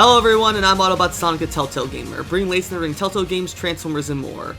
Hello everyone, and I'm Autobot Sonic the Telltale Gamer, bringing latest in Telltale games, Transformers, and more.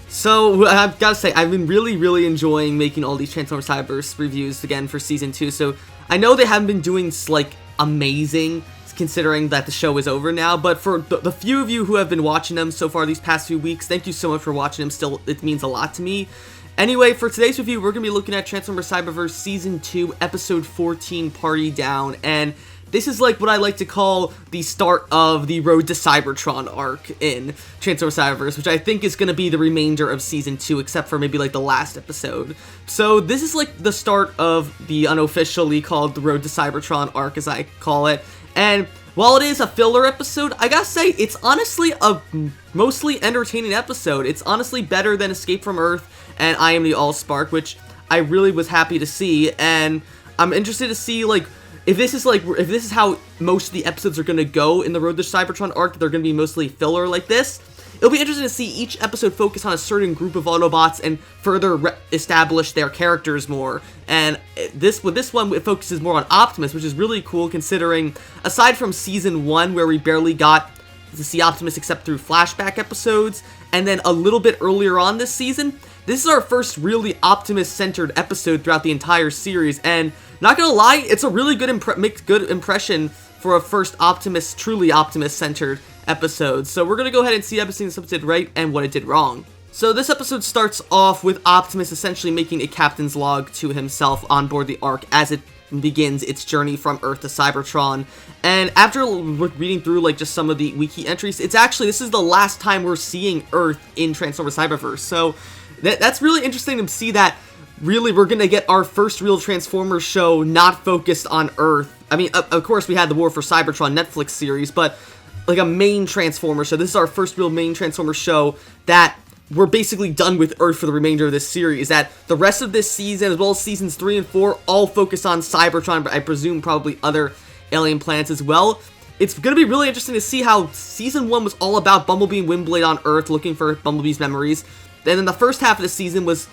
So, I've got to say, I've been really enjoying making all these Transformers Cyberverse reviews again for Season 2, so I know they haven't been doing, like, amazing, considering that the show is over now, but for the few of you who have been watching them so far these past few weeks, thank you so much for watching them. Still, it means a lot to me. Anyway, for today's review, we're going to be looking at Transformers Cyberverse Season 2, Episode 14, Party Down, and this is like what I like to call the start of the Road to Cybertron arc in Transformers Cyberverse, which I think is going to be the remainder of Season 2, except for maybe like the last episode. So this is like the start of the unofficially called the Road to Cybertron arc, as I call it. And while it is a filler episode, I gotta say, it's honestly a mostly entertaining episode. It's honestly better than Escape from Earth and I Am the Allspark, which I really was happy to see. And I'm interested to see, like, if this is how most of the episodes are going to go in the Road to Cybertron arc, they're going to be mostly filler like this. It'll be interesting to see each episode focus on a certain group of Autobots and further establish their characters more. And with this one, it focuses more on Optimus, which is really cool considering, aside from Season 1, where we barely got to see Optimus except through flashback episodes, and then a little bit earlier on this season, this is our first really Optimus-centered episode throughout the entire series, and not gonna lie, it's a really good impression for a first truly Optimus-centered episode. So we're gonna go ahead and see everything this episode did right and what it did wrong. So this episode starts off with Optimus essentially making a captain's log to himself on board the Ark as it begins its journey from Earth to Cybertron. And after reading through like just some of the wiki entries, this is the last time we're seeing Earth in Transformers Cyberverse. So that's really interesting to see that really we're gonna get our first real Transformers show not focused on Earth. I mean, of course we had the War for Cybertron Netflix series, but like a main Transformers show. This is our first real main Transformers show that we're basically done with Earth for the remainder of this series. That the rest of this season, as well as seasons 3 and 4, all focus on Cybertron, but I presume probably other alien planets as well. It's going to be really interesting to see how Season 1 was all about Bumblebee and Windblade on Earth, looking for Bumblebee's memories. And then the first half of the season was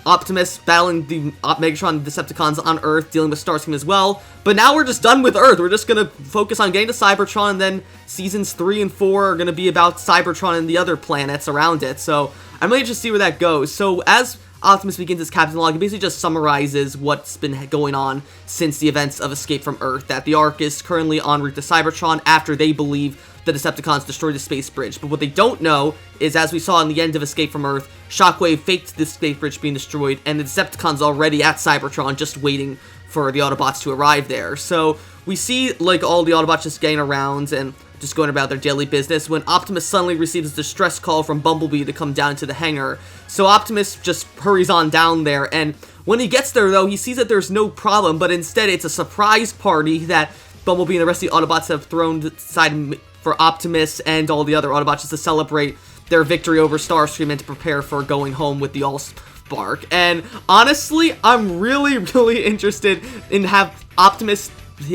Optimus battling the Megatron Decepticons on Earth, dealing with Starscream as well. But now we're just done with Earth. We're just going to focus on getting to Cybertron, and then seasons 3 and 4 are going to be about Cybertron and the other planets around it. So I'm really interested to see where that goes. So as Optimus begins his captain log, it basically just summarizes what's been going on since the events of Escape from Earth, that the Ark is currently en route to Cybertron after they believe the Decepticons destroyed the space bridge. But what they don't know is, as we saw in the end of Escape from Earth, Shockwave faked the space bridge being destroyed, and the Decepticons already at Cybertron just waiting for the Autobots to arrive there. So we see like all the Autobots just getting around and just going about their daily business when Optimus suddenly receives a distress call from Bumblebee to come down to the hangar. So Optimus just hurries on down there, and when he gets there though, he sees that there's no problem, but instead it's a surprise party that Bumblebee and the rest of the Autobots have thrown aside for Optimus and all the other Autobots just to celebrate their victory over Starscream and to prepare for going home with the Allspark. And honestly, I'm really interested in have Optimus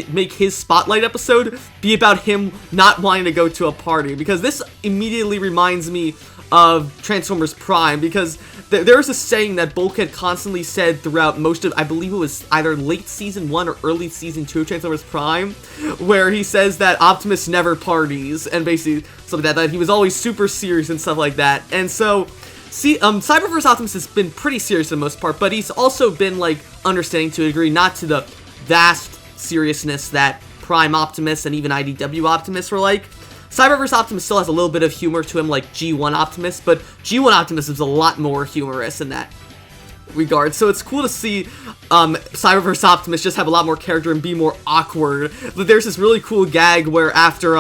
make his spotlight episode be about him not wanting to go to a party, because this immediately reminds me of Transformers Prime, because there's a saying that Bulkhead constantly said throughout most of, I believe it was either late Season 1 or early Season 2 of Transformers Prime, where he says that Optimus never parties, and basically something like that he was always super serious and stuff like that. And so, Cyberverse Optimus has been pretty serious for the most part, but he's also been, like, understanding to a degree, not to the vast seriousness that Prime Optimus and even IDW Optimus were like. Cyberverse Optimus still has a little bit of humor to him like G1 Optimus, but G1 Optimus is a lot more humorous in that regard. So it's cool to see Cyberverse Optimus just have a lot more character and be more awkward. But there's this really cool gag where after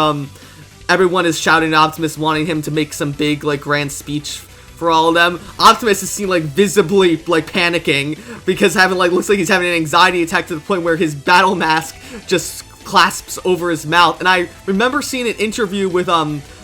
everyone is shouting at Optimus, wanting him to make some big like grand speech for all of them, Optimus is seen like visibly like panicking because looks like he's having an anxiety attack to the point where his battle mask just clasps over his mouth. And I remember seeing an interview with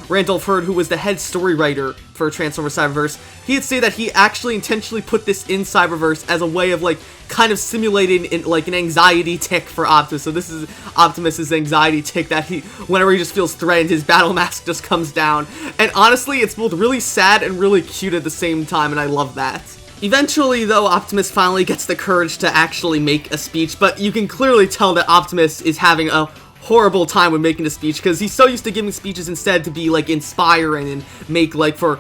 Randolph Hurd, who was the head story writer for Transformers Cyberverse. He'd say that he actually intentionally put this in Cyberverse as a way of like kind of simulating an anxiety tick for Optimus. So this is Optimus's anxiety tick that whenever he just feels threatened, his battle mask just comes down. And honestly, it's both really sad and really cute at the same time, and I love that. Eventually, though, Optimus finally gets the courage to actually make a speech, but you can clearly tell that Optimus is having a horrible time when making a speech, because he's so used to giving speeches instead to be like inspiring and make like for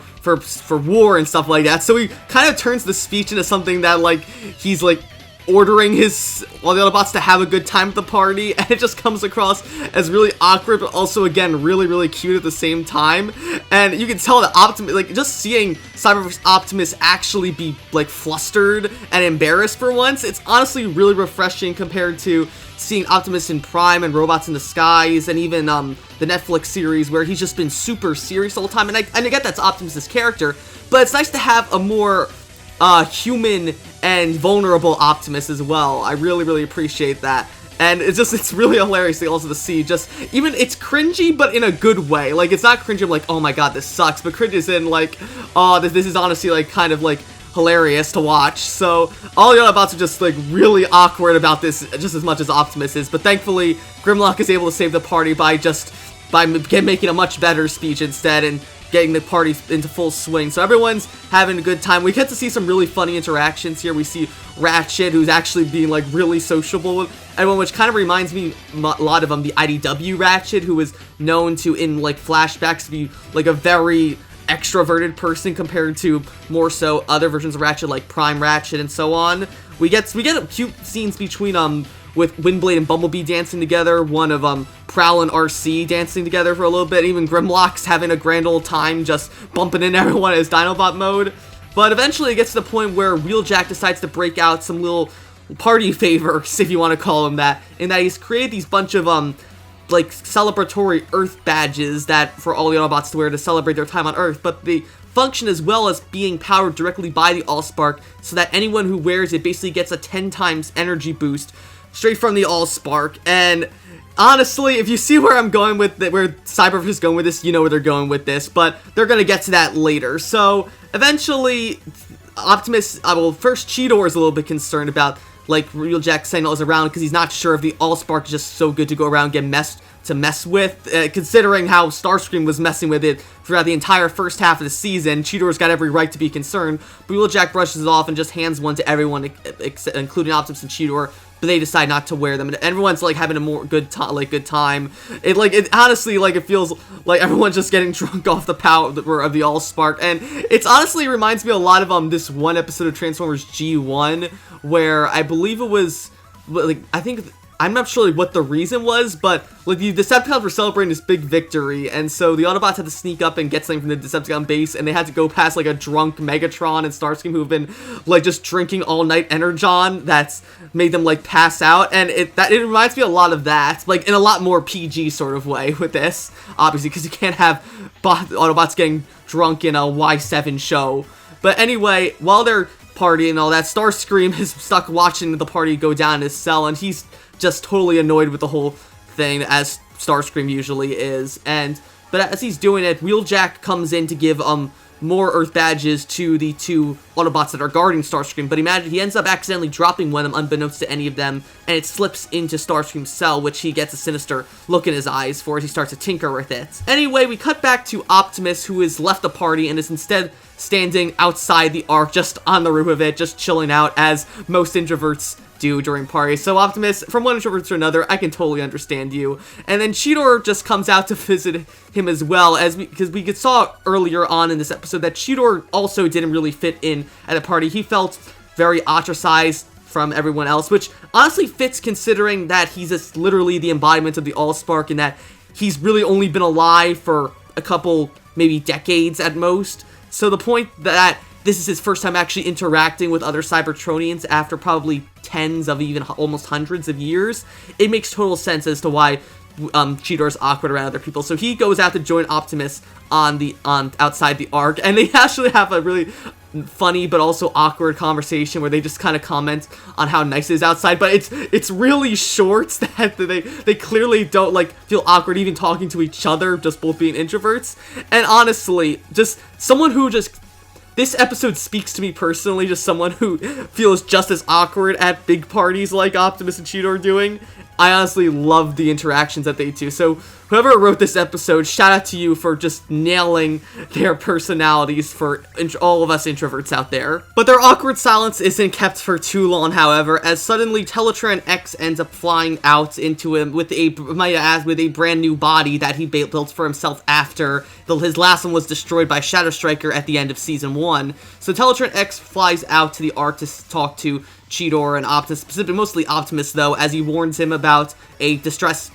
war and stuff like that. So he kind of turns the speech into something that like he's like ordering all the Autobots to have a good time at the party, and it just comes across as really awkward, but also again really cute at the same time. And you can tell that Optimus, like just seeing Cyberverse Optimus actually be like flustered and embarrassed for once, it's honestly really refreshing compared to seeing Optimus in Prime and Robots in the Skies, and even the Netflix series where he's just been super serious the whole time. And I get that's Optimus's character, but it's nice to have a more human and vulnerable Optimus as well. I really appreciate that. And it's really hilarious also to see just, even, it's cringy, but in a good way. Like, it's not cringy like, oh my god, this sucks, but cringe is in like, oh, this is honestly like kind of like hilarious to watch. So all the Autobots are just like really awkward about this just as much as Optimus is, but thankfully Grimlock is able to save the party by making a much better speech instead and getting the party into full swing. So everyone's having a good time. We get to see some really funny interactions here. We see Ratchet, who's actually being like really sociable with everyone, which kind of reminds me a lot of the IDW Ratchet, who was known to, in like flashbacks, to be like a very extroverted person compared to more so other versions of Ratchet like Prime Ratchet and so on. We get a cute scenes between with Windblade and Bumblebee dancing together, one of Prowl and RC dancing together for a little bit, even Grimlock's having a grand old time just bumping into everyone in his Dinobot mode. But eventually it gets to the point where Wheeljack decides to break out some little party favors, if you want to call them that, in that he's created these bunch of like celebratory Earth badges that for all the Autobots to wear to celebrate their time on Earth, but they function as well as being powered directly by the Allspark, so that anyone who wears it basically gets a 10 times energy boost straight from the Allspark. And honestly, if you see where I'm going with where Cyberverse is going with this, you know where they're going with this, but they're gonna get to that later. So eventually Optimus, well, first Cheetor is a little bit concerned about like Wheeljack saying all is around, because he's not sure if the Allspark is just so good to go around and get mess with, considering how Starscream was messing with it throughout the entire first half of the season. Cheetor's got every right to be concerned, but Wheeljack brushes it off and just hands one to everyone, including Optimus and Cheetor, but they decide not to wear them, and everyone's like having a more good time. It honestly, like, it feels like everyone's just getting drunk off the power of the Allspark, and it's honestly reminds me a lot of this one episode of Transformers G1, where I believe it was like, I'm not sure what the reason was, but like the Decepticons were celebrating this big victory, and so the Autobots had to sneak up and get something from the Decepticon base, and they had to go past like a drunk Megatron and Starscream who have been like just drinking all night Energon that's made them like pass out, and it reminds me a lot of that, like in a lot more PG sort of way with this, obviously, because you can't have Autobots getting drunk in a Y7 show. But anyway, while they're partying and all that, Starscream is stuck watching the party go down in his cell, and he's just totally annoyed with the whole thing, as Starscream usually is. But as he's doing it, Wheeljack comes in to give more Earth badges to the two Autobots that are guarding Starscream, but he ends up accidentally dropping one of them unbeknownst to any of them, and it slips into Starscream's cell, which he gets a sinister look in his eyes for as he starts to tinker with it. Anyway, we cut back to Optimus, who has left the party and is instead standing outside the Ark, just on the roof of it, just chilling out, as most introverts do during parties. So Optimus, from one introvert to another, I can totally understand you. And then Cheetor just comes out to visit him as well, because we saw earlier on in this episode that Cheetor also didn't really fit in at a party. He felt very ostracized from everyone else, which honestly fits considering that he's literally the embodiment of the Allspark, and that he's really only been alive for a couple, maybe decades at most. So the point that this is his first time actually interacting with other Cybertronians after probably tens of even almost hundreds of years, it makes total sense as to why Cheetor's awkward around other people. So he goes out to join Optimus outside the Ark, and they actually have a really funny but also awkward conversation where they just kind of comment on how nice it is outside, but it's really short that they clearly don't like feel awkward even talking to each other, just both being introverts. And honestly, just someone who just, this episode speaks to me personally, just someone who feels just as awkward at big parties like Optimus and Cheetor are doing. I honestly love the interactions that they do. So whoever wrote this episode, shout out to you for just nailing their personalities for all of us introverts out there. But their awkward silence isn't kept for too long, however, as suddenly Teletran X ends up flying out into him with a brand new body that he built for himself after his last one was destroyed by Shadow Striker at the end of Season 1. So Teletran X flies out to the Ark to talk to Cheetor and Optimus, specifically mostly Optimus though, as he warns him about a distress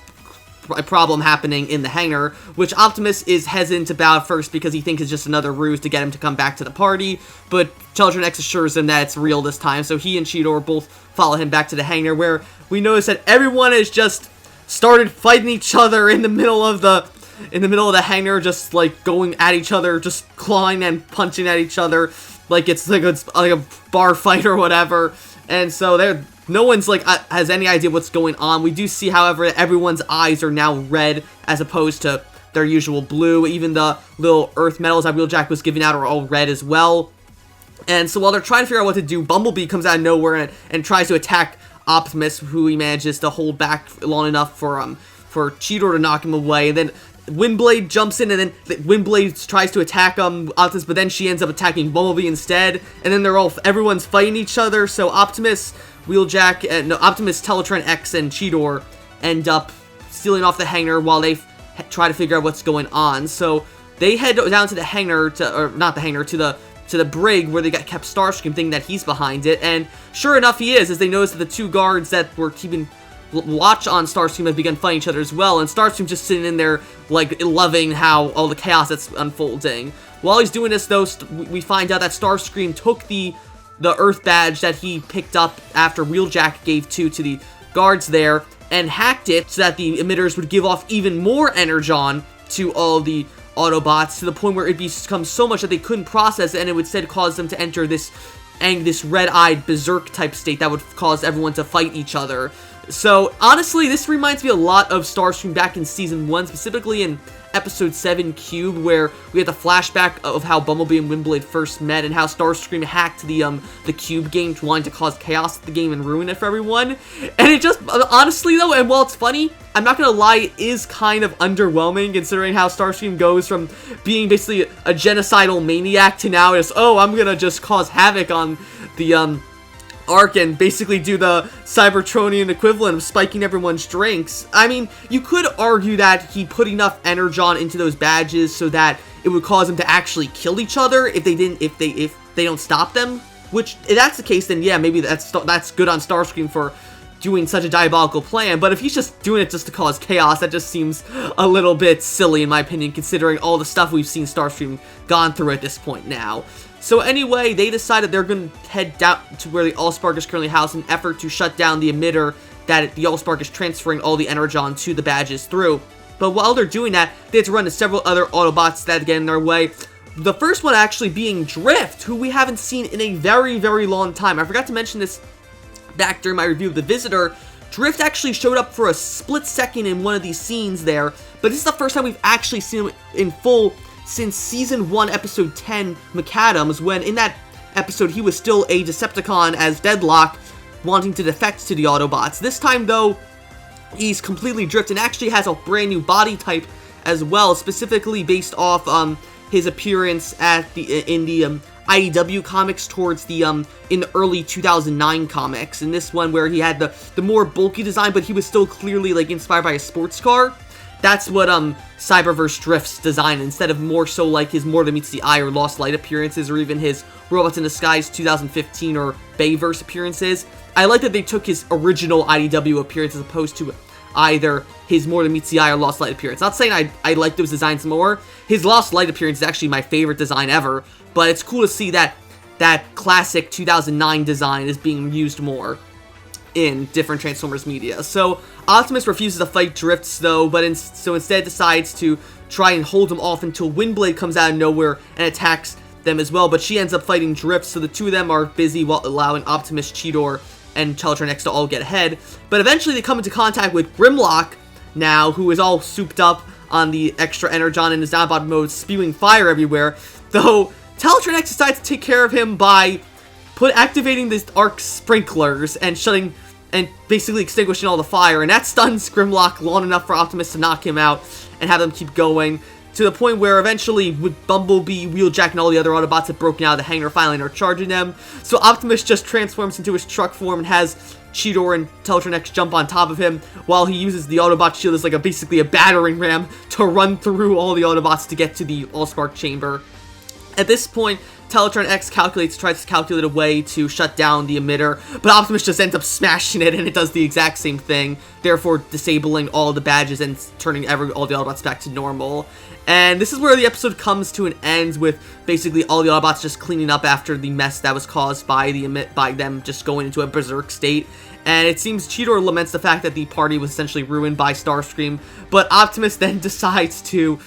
problem happening in the hangar, which Optimus is hesitant about first because he thinks it's just another ruse to get him to come back to the party, but Teletran X assures him that it's real this time, so he and Cheetor both follow him back to the hangar, where we notice that everyone has just started fighting each other in the middle of the hangar, just like going at each other, just clawing and punching at each other like it's like a bar fight or whatever. And so no one's like has any idea what's going on. We do see, however, that everyone's eyes are now red as opposed to their usual blue. Even the little earth medals that Wheeljack was giving out are all red as well. And so while they're trying to figure out what to do, Bumblebee comes out of nowhere and tries to attack Optimus, who he manages to hold back long enough for Cheetor to knock him away. And then Windblade jumps in, and then Windblade tries to attack Optimus, but then she ends up attacking Bumblebee instead. And then everyone's fighting each other. So Optimus, Optimus, Teletran X, and Cheetor end up stealing off the hangar while they try to figure out what's going on. So they head down to the hangar, to the brig where they kept Starscream, thinking that he's behind it. And sure enough, he is, as they notice that the two guards that were keeping watch on Starscream have begun fighting each other as well, and Starscream just sitting in there, like, loving how all the chaos that's unfolding. While he's doing this, though, we find out that Starscream took the Earth badge that he picked up after Wheeljack gave to the guards there, and hacked it so that the emitters would give off even more energon to all the Autobots, to the point where it becomes so much that they couldn't process it, and it would instead cause them to enter this red-eyed berserk-type state that would cause everyone to fight each other. So, honestly, this reminds me a lot of Starscream back in Season 1, specifically in Episode 7, Cube, where we had the flashback of how Bumblebee and Windblade first met, and how Starscream hacked the Cube game, wanting to cause chaos at the game and ruin it for everyone. And it just, honestly though, and while it's funny, I'm not gonna lie, it is kind of underwhelming, considering how Starscream goes from being basically a genocidal maniac to now just, oh, I'm gonna just cause havoc on the, Ark and basically do the Cybertronian equivalent of spiking everyone's drinks. I mean, you could argue that he put enough energon into those badges so that it would cause them to actually kill each other if they don't stop them. Which, if that's the case, then yeah, maybe that's good on Starscream for doing such a diabolical plan. But if he's just doing it just to cause chaos, that just seems a little bit silly in my opinion, considering all the stuff we've seen Starscream gone through at this point now. So anyway, they decided they're going to head down to where the Allspark is currently housed in an effort to shut down the emitter that the Allspark is transferring all the energon to the badges through. But while they're doing that, they have to run into several other Autobots that get in their way. The first one actually being Drift, who we haven't seen in a very, very long time. I forgot to mention this back during my review of The Visitor. Drift actually showed up for a split second in one of these scenes there, but this is the first time we've actually seen him in full since Season 1, Episode 10, McAdams, when in that episode he was still a Decepticon as Deadlock, wanting to defect to the Autobots. This time, though, he's completely Drift and actually has a brand new body type as well, specifically based off his appearance in the IDW comics towards the in the early 2009 comics. In this one, where he had the more bulky design, but he was still clearly like inspired by a sports car. That's what Cyberverse Drift's design, instead of more so like his More Than Meets the Eye or Lost Light appearances, or even his Robots in Disguise 2015 or Bayverse appearances. I like that they took his original IDW appearance as opposed to either his More Than Meets the Eye or Lost Light appearance. Not saying I like those designs more. His Lost Light appearance is actually my favorite design ever, but it's cool to see that classic 2009 design is being used more in different Transformers media. So Optimus refuses to fight Drifts though, but instead decides to try and hold him off until Windblade comes out of nowhere and attacks them as well, but she ends up fighting Drifts, so the two of them are busy while allowing Optimus, Cheetor, and Teletran X to all get ahead. But eventually they come into contact with Grimlock now, who is all souped up on the extra energon and is Autobot mode, spewing fire everywhere, though Teletran X decides to take care of him by activating the Ark sprinklers and shutting and basically extinguishing all the fire, and that stuns Grimlock long enough for Optimus to knock him out and have them keep going, to the point where eventually with Bumblebee, Wheeljack, and all the other Autobots have broken out of the hangar finally and are charging them. So Optimus just transforms into his truck form and has Cheetor and Teletron X jump on top of him while he uses the Autobot shield as like basically a battering ram to run through all the Autobots to get to the Allspark chamber. At this point, Teletron X tries to calculate a way to shut down the emitter, but Optimus just ends up smashing it, and it does the exact same thing, therefore disabling all the badges and turning all the Autobots back to normal. And this is where the episode comes to an end, with basically all the Autobots just cleaning up after the mess that was caused by them just going into a berserk state. And it seems Cheetor laments the fact that the party was essentially ruined by Starscream, but Optimus then decides to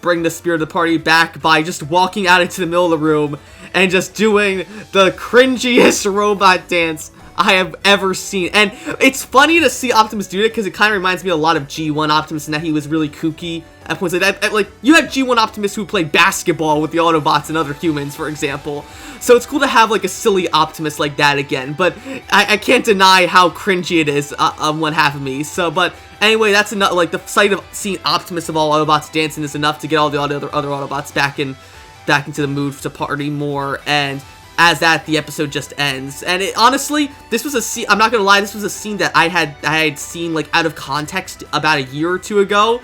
bring the spirit of the party back by just walking out into the middle of the room and just doing the cringiest robot dance I have ever seen. And it's funny to see Optimus do it because it kind of reminds me a lot of G1 Optimus in that he was really kooky at points like that. Like, you had G1 Optimus who played basketball with the Autobots and other humans, for example. So it's cool to have like a silly Optimus like that again, but I can't deny how cringy it is on one half of me. So, but anyway, that's enough. Like, the sight of seeing Optimus of all Autobots dancing is enough to get all the other Autobots back into the mood to party more. And as that, the episode just ends. And honestly, this was a scene, I'm not gonna lie, this was a scene that I had seen like out of context about a year or two ago.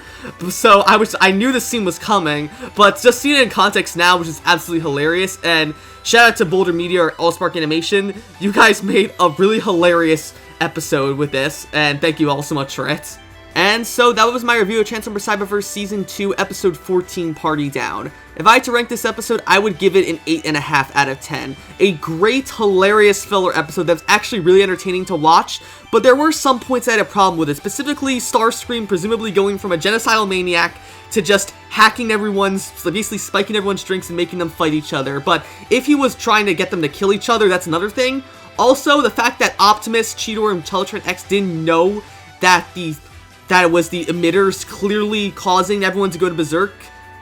So I knew this scene was coming, but just seeing it in context now, which is absolutely hilarious. And shout out to Boulder Media or Allspark Animation. You guys made a really hilarious episode with this, and thank you all so much for it. And so that was my review of Transformers Cyberverse Season 2, Episode 14, Party Down. If I had to rank this episode, I would give it an 8.5 out of 10. A great, hilarious filler episode that's actually really entertaining to watch, but there were some points I had a problem with it, specifically Starscream presumably going from a genocidal maniac to just hacking basically spiking everyone's drinks and making them fight each other. But if he was trying to get them to kill each other, that's another thing. Also, the fact that Optimus, Cheetor, and Teletron X didn't know that it was the emitters clearly causing everyone to go to berserk,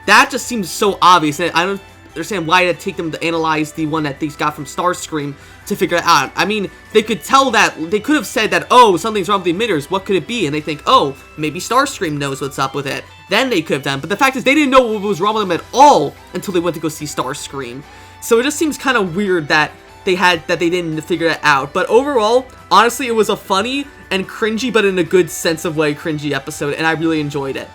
that just seems so obvious, and I don't understand why it'd take them to analyze the one that they got from Starscream to figure it out. I mean, they could have said that, oh, something's wrong with the emitters, what could it be? And they think, oh, maybe Starscream knows what's up with it. Then they could have done, but the fact is they didn't know what was wrong with them at all until they went to go see Starscream. So it just seems kind of weird that they didn't figure it out. But overall, honestly, it was a funny and cringy, but in a good sense of way, cringy episode, and I really enjoyed it.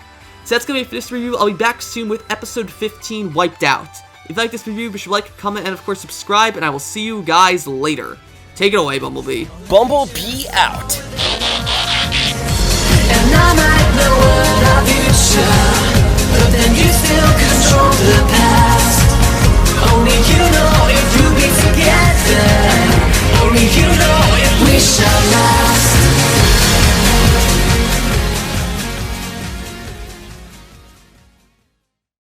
So that's gonna be it for this review. I'll be back soon with episode 15, Wiped Out. If you like this review, be sure to like, comment, and of course subscribe, and I will see you guys later. Take it away, Bumblebee. Bumblebee out. And I might know what our future